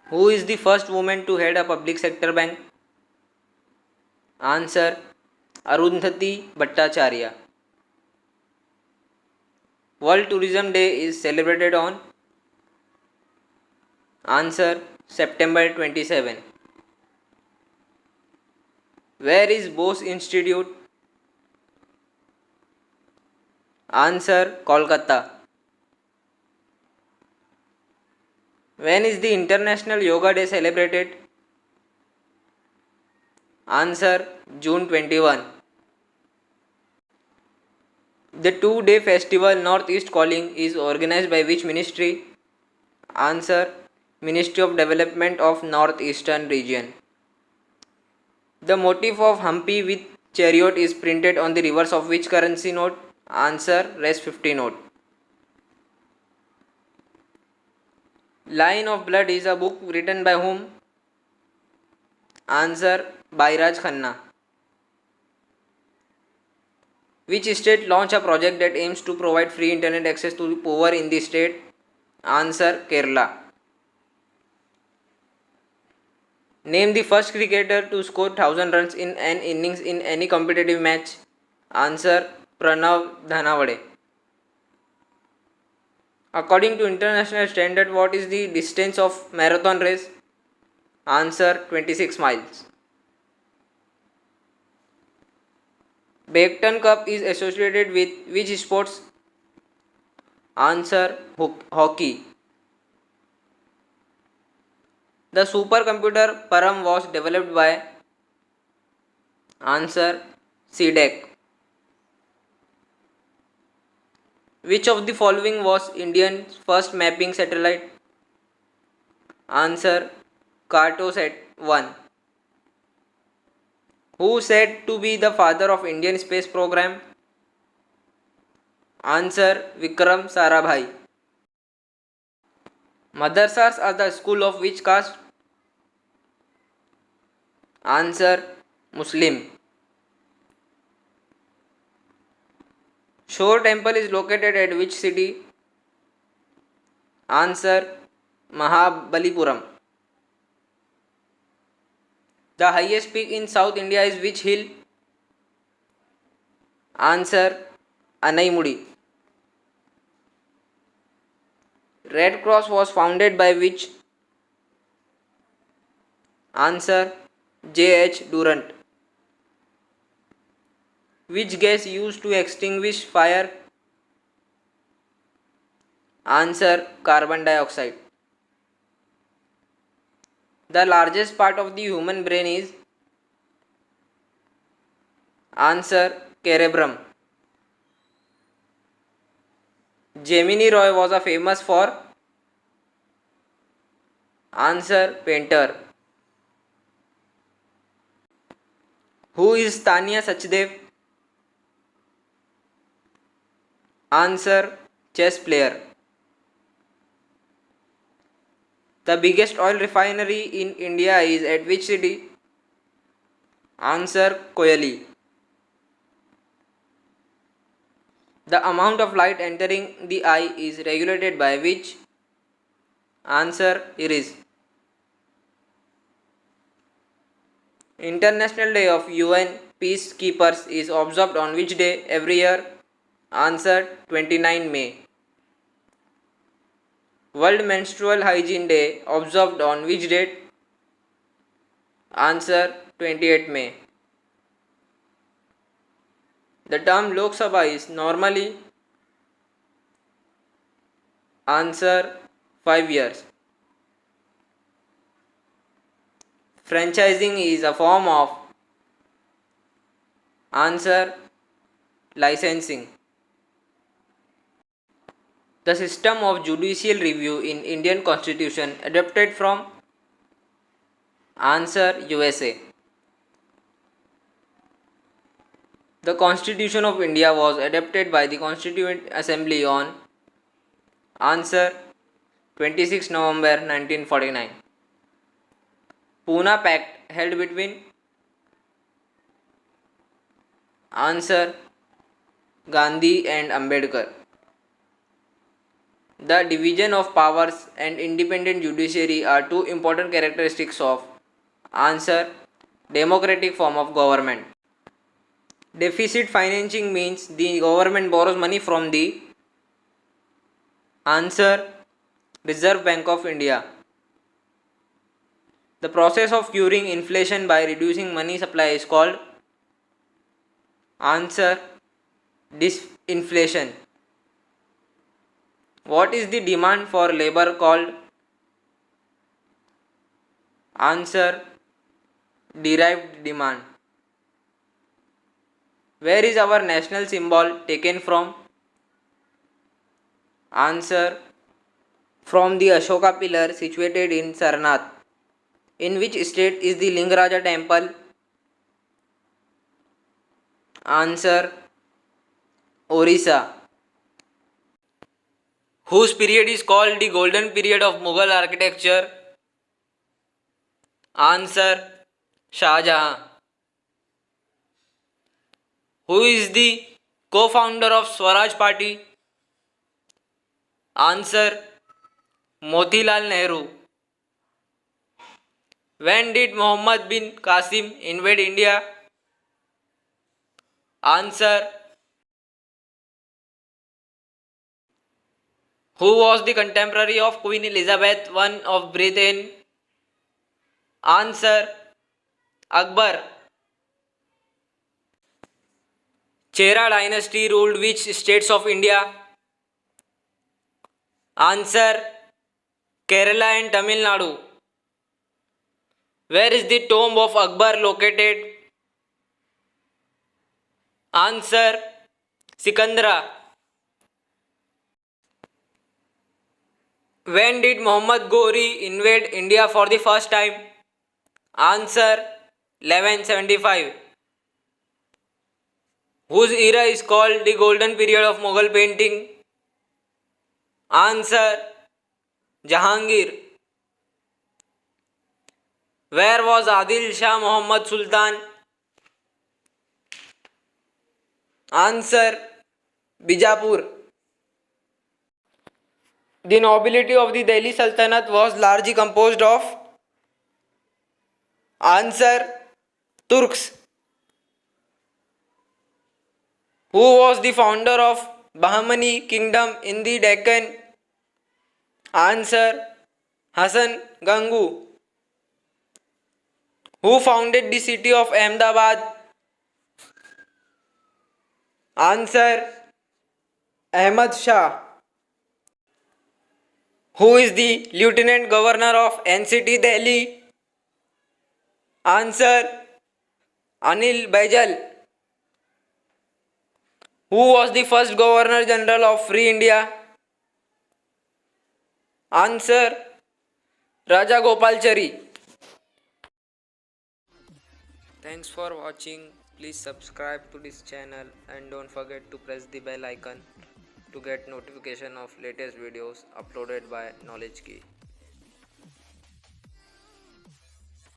Who is the first woman to head a public sector bank? Answer: Arundhati Bhattacharya. World Tourism Day is celebrated on? Answer: September 27. Where is Bose Institute? Answer: Kolkata. When is the International Yoga Day celebrated? Answer: June 21. The 2-day festival Northeast Calling is organized by which ministry? Answer: Ministry of Development of Northeastern Region. The motif of Humpy with chariot is printed on the reverse of which currency note? Answer: Res 50 note. Line of Blood is a book written by whom? Answer: Bairaj Khanna. Which state launched a project that aims to provide free internet access to the poor in the state? Answer: Kerala. Name the first cricketer to score 1000 runs in an innings in any competitive match. Answer: Pranav Dhanawade. According to international standard, what is the distance of marathon race? Answer: 26 miles. Beckton Cup is associated with which sports? Answer: hockey. The supercomputer Param was developed by? Answer: CDEC. Which of the following was India's first mapping satellite? Answer: Cartosat 1. Who said to be the father of Indian space program? Answer: Vikram Sarabhai. Madrasas are the school of which caste? Answer: Muslim. Shore temple is located at which city? Answer: Mahabalipuram. The highest peak in South India is which hill? Answer: Anaimudi. Red Cross was founded by which? Answer: J.H. Durant. Which gas used to extinguish fire? Answer: Carbon dioxide. The largest part of the human brain is? Answer: cerebrum. Gemini Roy was a famous for? Answer: painter. Who is Tanya Sachdev? Answer: chess player. The biggest oil refinery in India is at which city? Answer: Koyali. The amount of light entering the eye is regulated by which? Answer: iris. International Day of UN Peacekeepers is observed on which day every year? Answer: 29 May. World Menstrual Hygiene Day observed on which date? Answer: 28 May. The term Lok Sabha is normally? Answer: 5 years. Franchising is a form of? Answer: licensing. The system of judicial review in Indian Constitution adapted from? Answer: USA. The Constitution of India was adopted by the Constituent Assembly on? Answer: 26 November 1949. Pune Pact held between? Answer: Gandhi and Ambedkar. The division of powers and independent judiciary are two important characteristics of answer democratic form of government. Deficit financing means the government borrows money from the answer Reserve Bank of India. The process of curing inflation by reducing money supply is called answer disinflation. What is the demand for labor called? Answer derived demand. Where is our national symbol taken from? Answer from the Ashoka pillar situated in Sarnath. In which state is the Lingaraja temple? Answer Orissa. Whose period is called the golden period of Mughal architecture? Answer Shah Jahan. Who is the co-founder of Swaraj Party? Answer Motilal Nehru. When did Muhammad bin Qasim invade India? Answer Who was the contemporary of Queen Elizabeth I of Britain? Answer Akbar. Chera dynasty ruled which states of India? Answer Kerala and Tamil Nadu. Where is the tomb of Akbar located? Answer Sikandra. When did Muhammad Ghori invade India for the first time? Answer 1175. Whose era is called the golden period of Mughal painting? Answer Jahangir. Where was Adil Shah Muhammad Sultan? Answer Bijapur. The nobility of the Delhi Sultanate was largely composed of answer Turks. Who was the founder of Bahmani kingdom in the Deccan? Answer Hassan Gangu. Who founded the city of Ahmedabad? Answer Ahmad Shah. Who is the Lieutenant Governor of NCT Delhi? Answer Anil Baijal. Who was the first Governor General of Free India? Answer Raja Gopalchari. Thanks for watching. Please subscribe to this channel and don't forget to press the bell icon to get notification of latest videos uploaded by Knowledge Key.